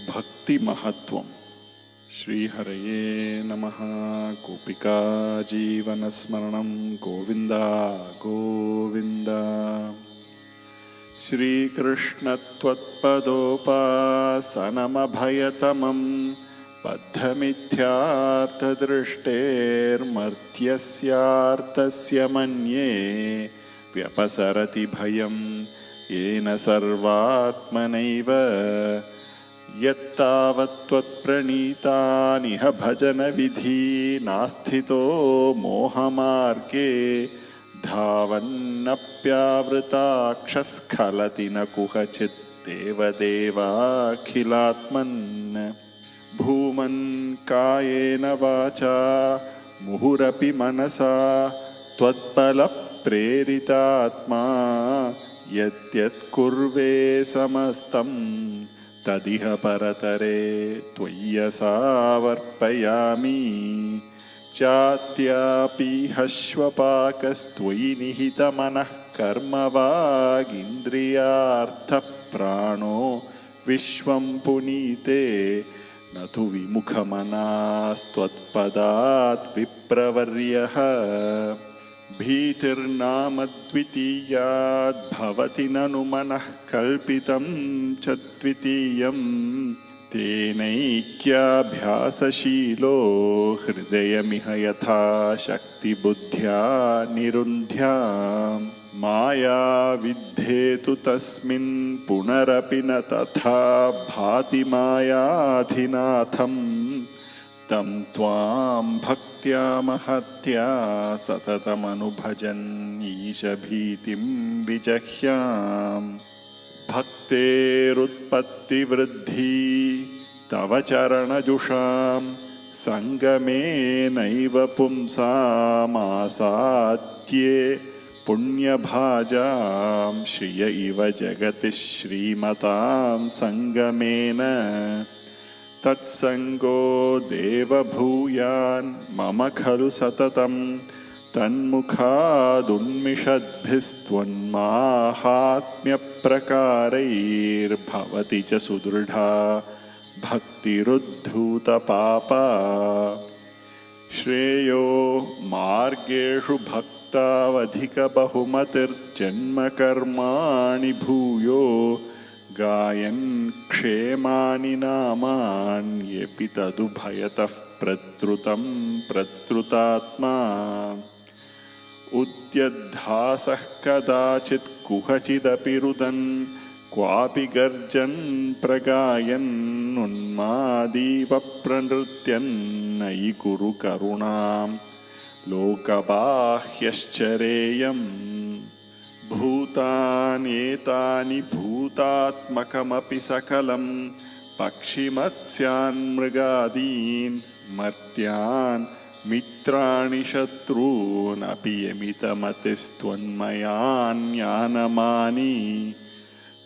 ಭಕ್ತಿ ಮಹತ್ವಂ. ಶ್ರೀಹರಯೇ ನಮಃ. ಗೋಪಿಕಾ ಜೀವನಸ್ಮರಣಂ ಗೋವಿಂದ ಗೋವಿಂದ. ಶ್ರೀಕೃಷ್ಣತ್ವತ್ಪದೋಪಾಸನಮಭಯತಮಂ ಬದ್ಧಮಿಥ್ಯಾರ್ಥದೃಷ್ಟೇರ್ಮರ್ತ್ಯಸ್ಯಾರ್ಥಸ್ಯ ಮನ್ಯೇ ವ್ಯಪಸರತಿ ಭಯಂ ಯೇನ ಸರ್ವಾತ್ಮನೈವ ಯತ್ತಾವತ್ತ್ವತ್ಪ್ರಣೀತಾನಿಹ ಭಜನ ವಿಧಿ ನಾಸ್ಥಿತೋ ಮೋಹಮಾರ್ಗೇ ಧಾವನ್ನಪ್ಯಾವೃತಾಕ್ಷಸ್ಖಲತಿ ನ ಕುಹಚಿತ್ ದೇವದೇವಾಖಿಲಾತ್ಮನ್. ಭೂಮನ್ ಕಾಯೇನ ವಾಚಾ ಮುಹುರಪಿ ಮನಸಾ ತ್ವತ್ಬಲ ಪ್ರೇರಿತಾತ್ಮಾ ಯದ್ಯತ್ ಕುರ್ವೇ ಸಮಸ್ತಂ ತದಿಹ ಪರತರೆ ತ್ವಯ್ಯಸಾವರ್ಪಯಾಮಿ. ಚಾತ್ಯಾಪೀಹಶ್ವಪಾಕಸ್ತ್ವಯಿ ನಿಹಿತಮನಃ ಕರ್ಮವಾಗೀಂದ್ರಿಯಾರ್ಥಪ್ರಾಣೋ ವಿಶ್ವಂ ಪುನೀತೆ ನ ತು ವಿಮುಖಮನಾಸ್ತ್ವತ್ಪದಾತ್ ವಿಪ್ರವರ್ಯಃ. ಭೀತಿರ್ನಾಮದ್ವಿತೀಯಾದ್ಭವತಿ ನನು ಮನಃ ಕಲ್ಪಿತಂ ಚ ದ್ವಿತೀಯಂ ತೇನೈಕ್ಯಾಭ್ಯಾಸಶೀಲೋ ಹೃದಯಮಿಹ ಯಥಾ ಶಕ್ತಿಬುದ್ಧ್ಯಾ ನಿರುಂಧ್ಯಾಂ. ಮಾಯಾ ವಿದ್ಧೇತು ತಸ್ಮಿನ್ ಪುನರಪಿ ನ ತಥಾ ಭಾತಿ ಮಾಯಾಧಿನಾಥಂ. ತಂ ತ್ವಾಂ ಭಕ್ತ್ಯಾ ಮಹತ್ಯಾ ಸತತಮನುಭಜನ್ ಈಶಭೀತಿಂ ವಿಜಹ್ಯಾಂ. ಭಕ್ತೇರುತ್ಪತ್ತಿವೃದ್ಧಿ ತವ ಚರಣಜುಷಾಂ ಸಂಗಮೇನೈವ ಪುಂಸಾಮಾಸಾದ್ಯೇ ಪುಣ್ಯಭಾಜಾಂ ಶ್ರಿಯ ಇವ ಜಗತಿ ಶ್ರೀಮತಾಂ ಸಂಗಮೇನ. ತತ್ಸಂಗೋ ದೇವಭೂಯಾನ್ ಮಮ ಖಲು ಸತತಂ ತನ್ಮುಖಾದುನ್ಮಿಷದ್ಭಿಸ್ತ್ವನ್ಮಾಹಾತ್ಮ್ಯಪ್ರಕಾರೈರ್ಭವತಿ ಚ ಸುದೃಢಾ ಭಕ್ತಿರುದ್ಧೂತಪಾಪಾ. ಶ್ರೇಯೋ ಮಾರ್ಗೇಷು ಭಕ್ತಾವಧಿಕಬಹುಮತಿರ್ಜನ್ಮಕರ್ಮಾಣಿ ಭೂಯೋ ಗಾಯನ್ ಕ್ಷೇಮಾನಿ ನಾಮಾನ್ಯಪಿ ತದು ಭಯತಃ ಪ್ರದ್ರುತಂ ಪ್ರದ್ರುತಾತ್ಮಾ. ಉದ್ಯದ್ಧಾಸಃ ಕದಾಚಿತ್ ಕುಹಚಿದಪಿ ರುದನ್ ಕ್ವಾಪಿ ಗರ್ಜನ್ ಪ್ರಗಾಯನ್ ಉನ್ಮಾದೀವ ಪ್ರನೃತ್ಯನ್ ಅಯಿ ಕುರು ಕರುಣಾಂ ಲೋಕಬಾಹ್ಯಶ್ಚರೇಯಂ. ಭೂತಾನ್ಯೇತಾನಿ ಭೂತಾತ್ಮಕಮಪಿ ಸಕಲಂ ಪಕ್ಷಿಮತ್ಸ್ಯಾನ್ ಮೃಗಾದೀನ್ ಮರ್ತ್ಯಾನ್ ಮಿತ್ರಾಣಿ ಶತ್ರೂನ್ ಅಪಿ ಯಮಿತಮತಿಸ್ತ್ವನ್ಮಯಾನ್ಯಾನಮಾನಿ.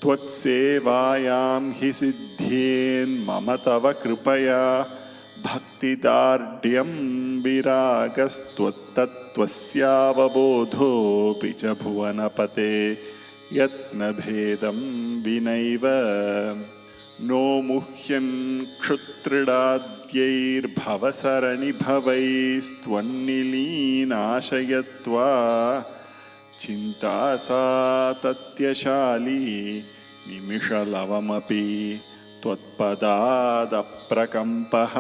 ತ್ವತ್ಸೇವಾಯಾಂ ಹಿ ಸಿದ್ಧೇನ್ ಮಮ ತವ ಕೃಪಯಾ ಭಕ್ತಿದಾರ್ಢ್ಯಂ ವಿರಾಗಸ್ತ್ವತ್ತತ್ವಸ್ಯಾವಬೋಧೋಪಿ ಚ ಭುವನಪತೆ ಯತ್ನಭೇದಂ ವಿನೈವ. ನೋ ಮುಹ್ಯನ್ ಕ್ಷುತ್ರಿಡಾದ್ಯೈರ್ಭವಸರಣಿಭವೈಸ್ತ್ವನ್ನಿಲೀನಾಶಯತ್ವಾ. ಚಿಂತಾ ಸಾತತ್ಯಶಾಲಿ ನಿಮಿಷಲವಮಪಿ ತ್ವತ್ಪದಾದಪ್ರಕಂಪಃ.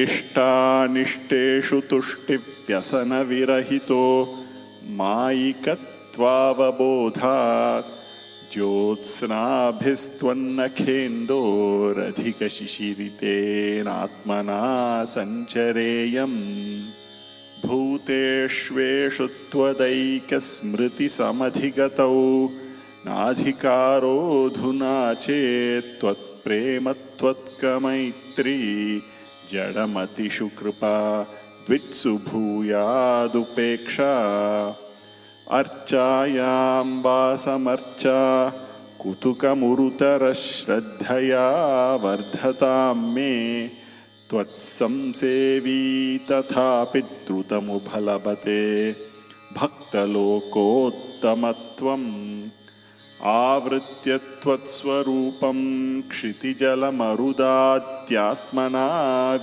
ಇಷ್ಟಾನಿಷ್ಟೇಷು ತುಷ್ಟಿವ್ಯಸನವಿರಹಿತೋ ಮಾಯಿಕತ್ವಾವಬೋಧಾತ್. ಜ್ಯೋತ್ಸ್ನಾಭಿಸ್ತ್ವನ್ನಖೇಂದೋರಧಿಕಶಿಶಿರಿತೇನಾತ್ಮನಾ ಸಂಚರೇಯಂ. ಭೂತೇಷ್ವೇಷು ತ್ವದೈಕಸ್ಮೃತಿಸಮಧಿಗತೌ ನಾಧಿಕಾರೋऽಧುನಾ ಚೇತ್ ತ್ವತ್ಪ್ರೇಮ ತ್ವತ್ಕಮೈತ್ರೀ ಜಡಮತಿಷು ಕೃಪಾ ದ್ವಿತ್ಸು ಭೂಯಾದುಪೇಕ್ಷಾ. ಅರ್ಚಾಯಾಂ ವಾಸಮರ್ಚಾ ಕುತುಕಮುರುತರಶ್ರದ್ಧಯಾ ವರ್ಧತಾಂ ಮೇ. ತ್ವತ್ಸಂಸೇವೀ ತಥಾಪಿ ದ್ರುತಮುಪಲಭತೆ ಭಕ್ತಲೋಕೋತ್ತಮತ್ವಂ. आवृत्य त्वत्स्वरूपं क्षितिजलमरुदात्यात्मना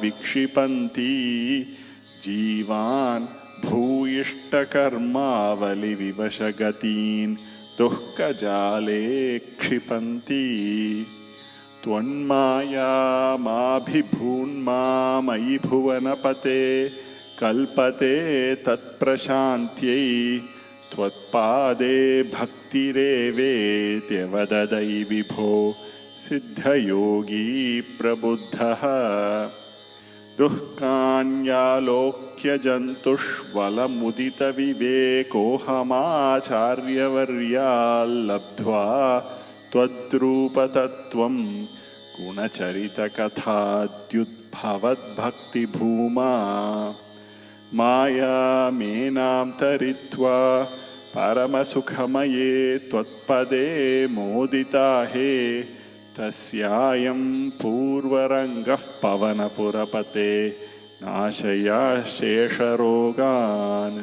विक्षिपन्ति जीवान् भूयिष्ठकर्मावलिविवशगतीन् दुःखजाले क्षिपन्ति त्वन्मायामाभिभून्मामयि भुवनपते कल्पते तत्प्रशान्त्यै त्वत्पादे भक्तिरेवेत्यवददै विभो सिद्धयोगी प्रबुद्धः दुःखान्यालोक्य जन्तुष्वलमुदितविवेकोऽहमाचार्यवर्याल्लब्ध्वा त्वद्रूपतत्त्वं गुणचरितकथाद्युद्भवद्भक्तिभूमा मायामेनां तरित्वा परमसुखमये त्वत्पदे मोदिता हे तस्यायं पूर्वरङ्गः पवनपुरपते नाशया शेषरोगान्।